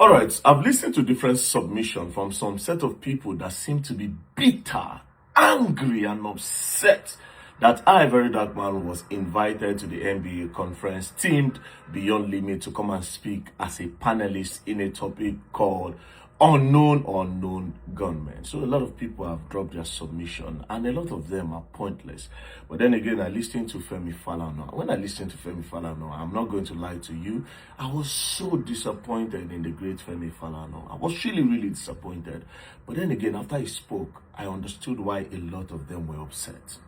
All right, I've listened to different submissions from some set of people that seem to be bitter, angry, and upset that I, Very Dark Man, was invited to the NBA conference themed Beyond Limit to come and speak as a panelist in a topic called Unknown Gunmen. So a lot of people have dropped their submission and a lot of them are pointless. But then again, I listened to FEMI FALANA. When I listened to FEMI FALANA, I'm not going to lie to you, I was so disappointed in the great FEMI FALANA. I was really disappointed. But then again, after he spoke, I understood why a lot of them were upset.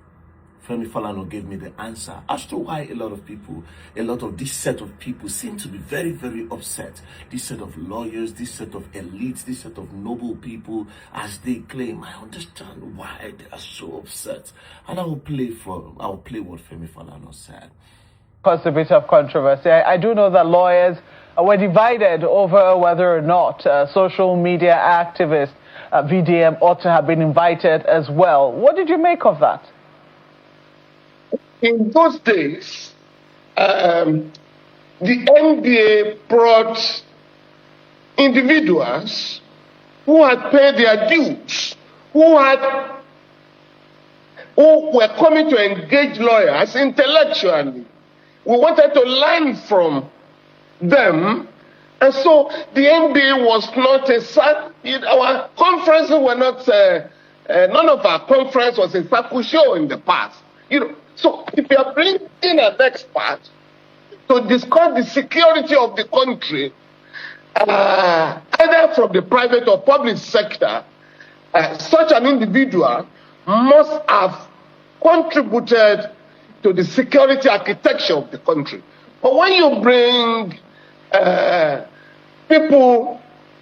FEMI FALANA gave me the answer as to why a lot of this set of people seem to be very upset. This set of lawyers, this set of elites, this set of noble people, as they claim. I understand why they are so upset. And I will play what FEMI FALANA said. Caused a bit of controversy. I do know that lawyers were divided over whether or not social media activist VDM ought to have been invited as well. What did you make of that? In those days, the NBA brought individuals who had paid their dues, who were coming to engage lawyers intellectually. We wanted to learn from them. And so the NBA was not our conferences were not, none of our conference was a circle show in the past. So if you are bringing in an expert to discuss the security of the country, either from the private or public sector, such an individual must have contributed to the security architecture of the country. But when you bring people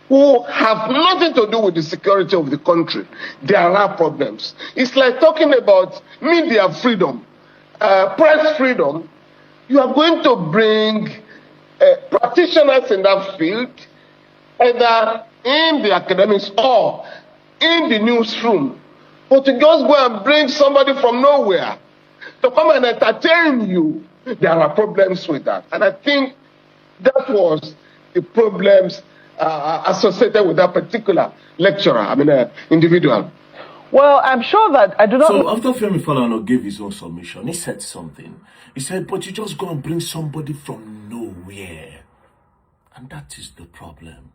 who have nothing to do with the security of the country, there are problems. It's like talking about media freedom. Press freedom. You are going to bring practitioners in that field, either in the academics or in the newsroom. But to just go and bring somebody from nowhere to come and entertain you, there are problems with that. And I think that was the problems associated with that particular lecturer, individual. Well, I'm sure that I do not... So after FEMI FALANA gave his own submission, he said something. He said, but you just go and bring somebody from nowhere. And that is the problem.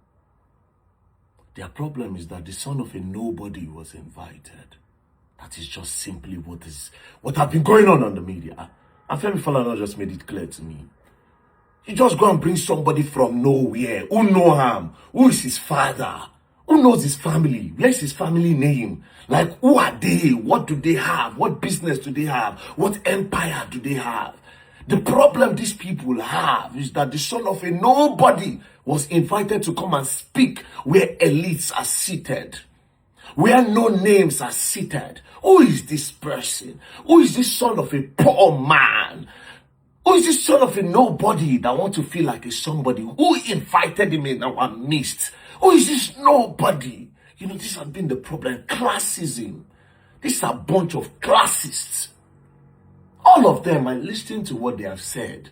Their problem is that the son of a nobody was invited. That is just simply what has been going on the media. And FEMI FALANA just made it clear to me. You just go and bring somebody from nowhere. Who know him? Who is his father? Who knows his family? Where's his family name? Like, who are they? What do they have? What business do they have? What empire do they have? The problem these people have is that the son of a nobody was invited to come and speak where elites are seated, where no names are seated. Who is this person? Who is this son of a poor man? Who is this son of a nobody that wants to feel like a somebody? Who invited him in our midst? Who is this nobody? This has been the problem. Classism. These are a bunch of classists. All of them, I listened to what they have said.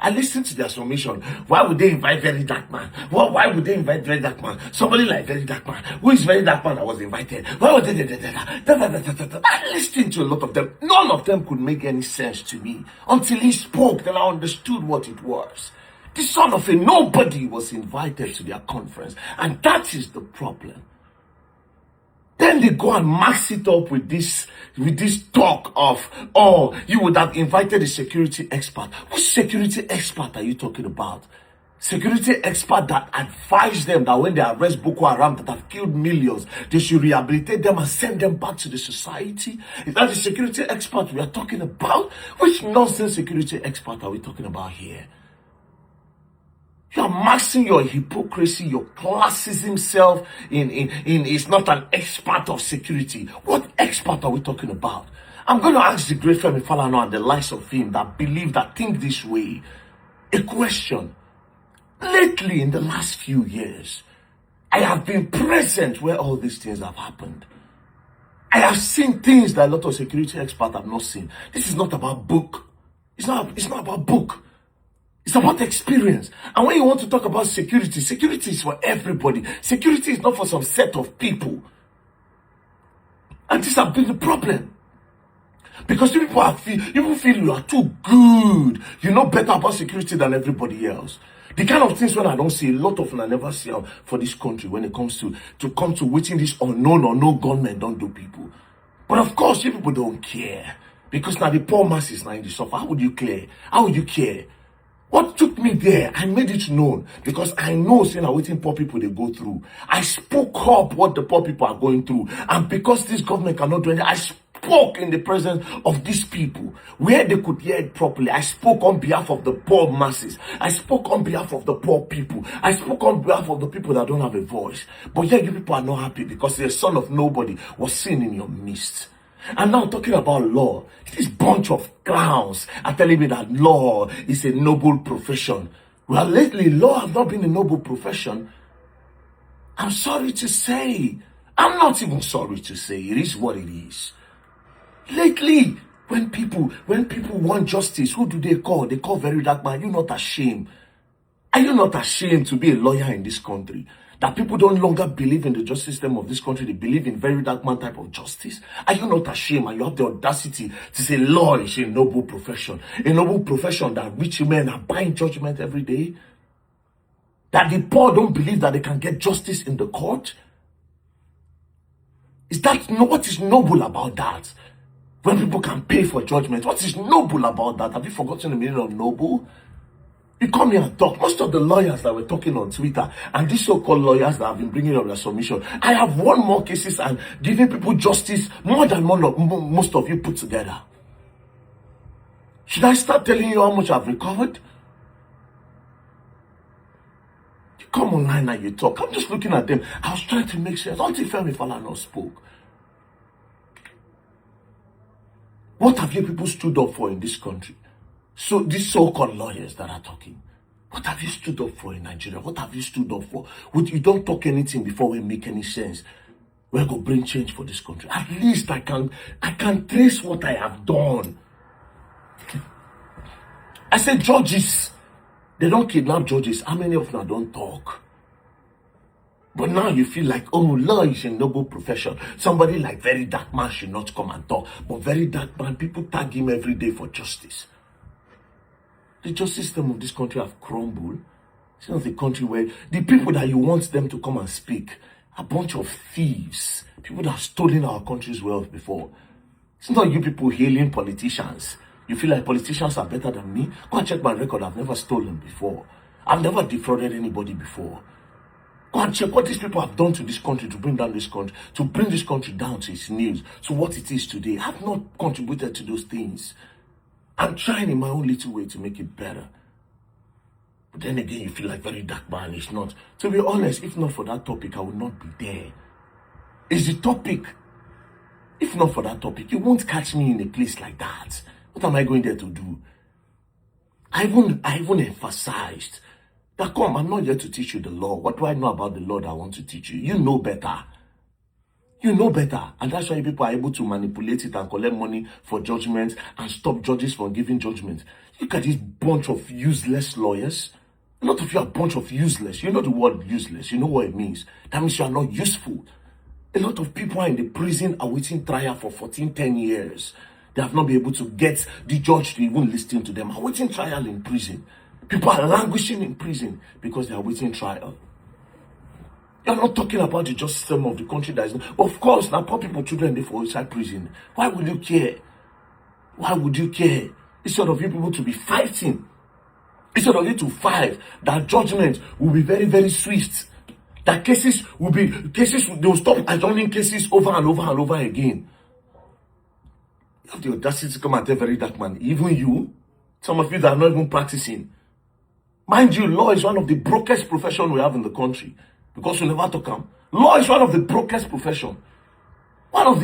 I listened to their submission. Why would they invite Very Dark Man? Why would they invite Very Dark Man? Somebody like Very Dark Man. Who is Very Dark Man that was invited? Why would they? I listened to a lot of them. None of them could make any sense to me. Until he spoke, then I understood what it was. The son of a nobody was invited to their conference. And that is the problem. Then they go and max it up with this talk of, oh, you would have invited a security expert. Which security expert are you talking about? Security expert that advised them that when they arrest Boko Haram that have killed millions, they should rehabilitate them and send them back to the society? Is that the security expert we are talking about? Which nonsense security expert are we talking about here? You are maxing your hypocrisy, your classism self in is not an expert of security. What expert are we talking about? I'm going to ask the great FEMI FALANA and the likes of him that think this way a question. Lately, in the last few years, I have been present where all these things have happened. I have seen things that a lot of security experts have not seen. This is not about book. It's not about book. It's about experience. And when you want to talk about security, security is for everybody. Security is not for some set of people. And this has been the problem. Because people feel you are too good. You know better about security than everybody else. The kind of things when I don't see, a lot of them I never see for this country when it comes to come to waiting this unknown or no gunmen don't do people. But of course, you people don't care. Because now the poor masses now in the suffer. How would you care? How would you care? What took me there, I made it known because I know saying waiting poor people they go through. I spoke up what the poor people are going through. And because this government cannot do anything, I spoke in the presence of these people where they could hear it properly. I spoke on behalf of the poor masses. I spoke on behalf of the poor people. I spoke on behalf of the people that don't have a voice. But yet you people are not happy because the son of nobody was seen in your midst. And now talking about law, this bunch of clowns are telling me that law is a noble profession. Well, lately, law has not been a noble profession. I'm sorry to say. I'm not even sorry to say. It is what it is. Lately, when people want justice, who do they call? They call very dark man. Are you not ashamed? Are you not ashamed to be a lawyer in this country? That people don't longer believe in the justice system of this country. They believe in very dark man type of justice. Are you not ashamed? And you have the audacity to say law is a noble profession. A noble profession that rich men are buying judgment every day. That the poor don't believe that they can get justice in the court. What is noble about that? When people can pay for judgment, what is noble about that? Have you forgotten the meaning of noble? You come here and talk. Most of the lawyers that were talking on Twitter and these so-called lawyers that have been bringing up their submission, I have won more cases and giving people justice more than most of you put together. Should I start telling you how much I've recovered? You come online and you talk. I'm just looking at them. I was trying to make sense until FEMI FALANA spoke. What have you people stood up for in this country? So these so-called lawyers that are talking, what have you stood up for in Nigeria? What have you stood up for? You don't talk anything before we make any sense. We're going to bring change for this country. At least I can trace what I have done. I said judges, they don't kidnap judges. How many of them don't talk? But now you feel like, oh, law is a noble profession. Somebody like very dark man should not come and talk. But very dark man, people tag him every day for justice. The justice system of this country have crumbled. It's not the country where the people that you want them to come and speak are a bunch of thieves. People that have stolen our country's wealth before. It's not you people hailing politicians. You feel like politicians are better than me? Go and check my record. I've never stolen before. I've never defrauded anybody before. Go and check what these people have done to this country to bring down this country, to bring this country down to its knees, to what it is today. I've not contributed to those things. I'm trying in my own little way to make it better. But then again, you feel like very dark man is not. To be honest, if not for that topic, I would not be there. It's the topic. If not for that topic, you won't catch me in a place like that. What am I going there to do? I even emphasized that, come, I'm not here to teach you the law. What do I know about the law that I want to teach you? You know better. You know better. And that's why people are able to manipulate it and collect money for judgment and stop judges from giving judgment. Look at this bunch of useless lawyers. A lot of you are a bunch of useless. You know the word useless. You know what it means. That means you are not useful. A lot of people are in the prison awaiting trial for 10 years. They have not been able to get the judge to even listen to them. Awaiting trial in prison. People are languishing in prison because they are waiting trial. You're not talking about the justice system of the country that is... Of course, now poor people, children, they for inside prison. Why would you care? Why would you care? Instead of you people to be fighting. Instead of you to fight, that judgment will be very, very swift. That they will stop adjourning cases over and over and over again. You have the audacity to come and tell very dark man, even you, some of you that are not even practicing. Mind you, law is one of the brokest professions we have in the country. Because we never talk about. Law is one of the brokest profession. One of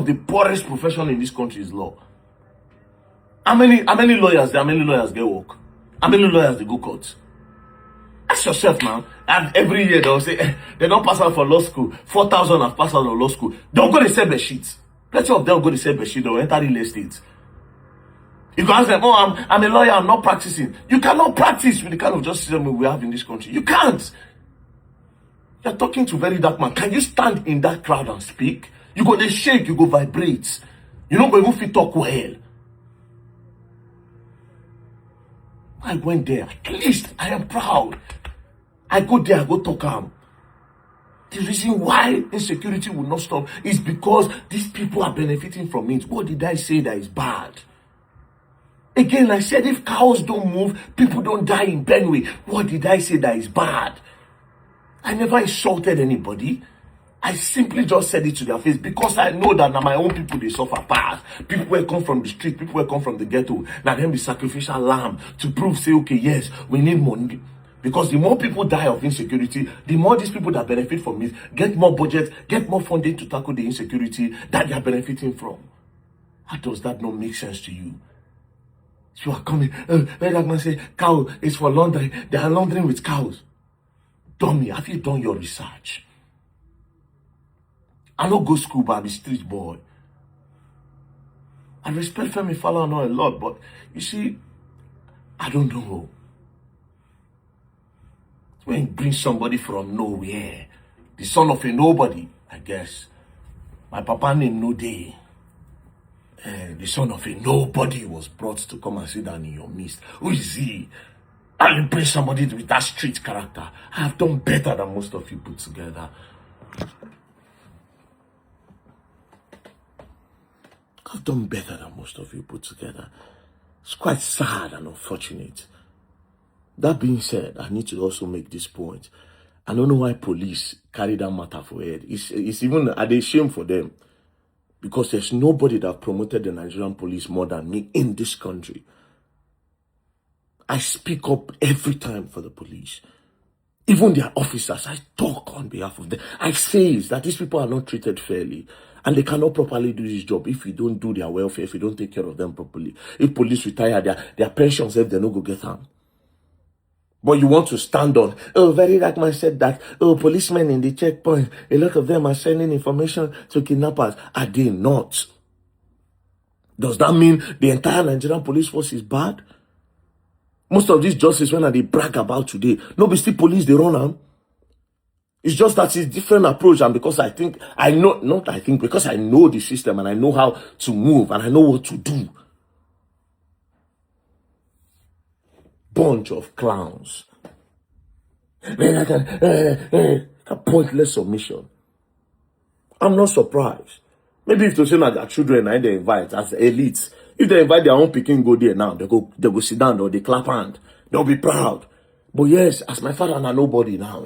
the poorest profession in this country is law. How many lawyers get work? How many lawyers they go court? Ask yourself, man. And every year they'll say they don't pass out for law school. 4,000 have passed out of law school. They'll go to sell bed sheets. Plenty of them go to sell bed sheets. They'll enter real estate. You can ask them, oh, I'm a lawyer, I'm not practicing. You cannot practice with the kind of justice system we have in this country. You can't. You're talking to very dark man. Can you stand in that crowd and speak? You go, they shake, you go vibrate. You don't go even fit talk well. I went there. At least I am proud. I go there, I go talk. The reason why insecurity will not stop is because these people are benefiting from it. What did I say that is bad? Again, I said if cows don't move, people don't die in Benue. What did I say that is bad? I never insulted anybody. I simply just said it to their face because I know that now my own people, they suffer past. People will come from the street, people will come from the ghetto. Now them be sacrificial lamb to prove, say, okay, yes, we need money. Because the more people die of insecurity, the more these people that benefit from it get more budget, get more funding to tackle the insecurity that they are benefiting from. How does that not make sense to you? You are coming, where that man say, cow is for laundering. They are laundering with cows. Dummy, have you done your research? I don't go school, but I'm a street boy. I respect FEMI FALANA a lot, but you see, I don't know. When you bring somebody from nowhere, the son of a nobody, I guess. My papa named No Day. The son of a nobody was brought to come and sit down in your midst. Who is he? And you bring somebody with that street character. I have done better than most of you put together. I've done better than most of you put together. It's quite sad and unfortunate. That being said, I need to also make this point. I don't know why police carry that matter for head. It's even a shame for them. Because there's nobody that promoted the Nigerian police more than me in this country. I speak up every time for the police. Even their officers, I talk on behalf of them. I say that these people are not treated fairly. And they cannot properly do this job if you don't do their welfare, if you don't take care of them properly. If police retire, their pensions, if they no go get them. But you want to stand on, oh, very dark man said that, oh, policemen in the checkpoint, a lot of them are sending information to kidnappers. Are they not? Does that mean the entire Nigerian police force is bad? Most of these justice when they brag about today, nobody still police, they run them. It's just that it's different approach, and because because I know the system and I know how to move and I know what to do. Bunch of clowns. A pointless submission. I'm not surprised. Maybe if to say that their children and they invite as elites, if they invite their own picking go there now, they go sit down or they clap hand. They'll be proud. But yes, as my father and I nobody now,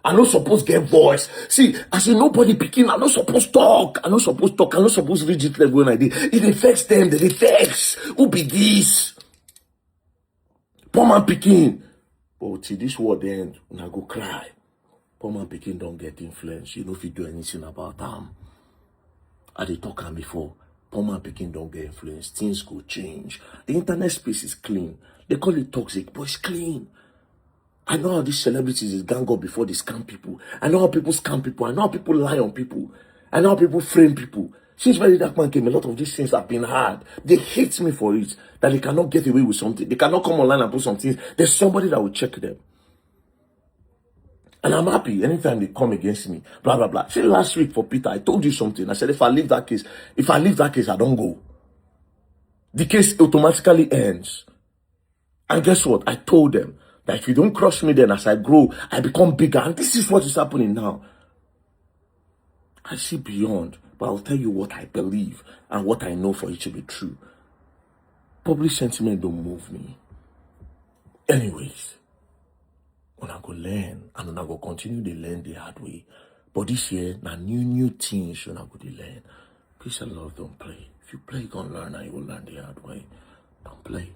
I'm not supposed to get voice. See, as a nobody picking, I'm not supposed to talk. I'm not supposed to reach it level when I did. It affects them, they affects. Who be this? Poor man picking. But till this word end, when I go cry. Poor man picking don't get influence. You know if you do anything about them. I did talk on before. Poor man picking don't get influence. Things go change. The internet space is clean. They call it toxic, but it's clean. I know how these celebrities is gang up before they scam people. I know how people scam people. I know how people lie on people. I know how people frame people. Since Very Dark Man came, a lot of these things have been hard. They hate me for it. That they cannot get away with something. They cannot come online and put something. There's somebody that will check them. And I'm happy anytime they come against me. Blah, blah, blah. See, last week for Peter, I told you something. I said, if I leave that case, I don't go. The case automatically ends. And guess what? I told them that if you don't crush me, then as I grow, I become bigger. And this is what is happening now. I see beyond. But I'll tell you what I believe and what I know for it to be true. Public sentiment don't move me. Anyways, when I go learn and when I go continue to learn the hard way. But this year, now new things when I go to learn. Peace and love, don't play. If you play, you gonna learn and you will learn the hard way. Don't play.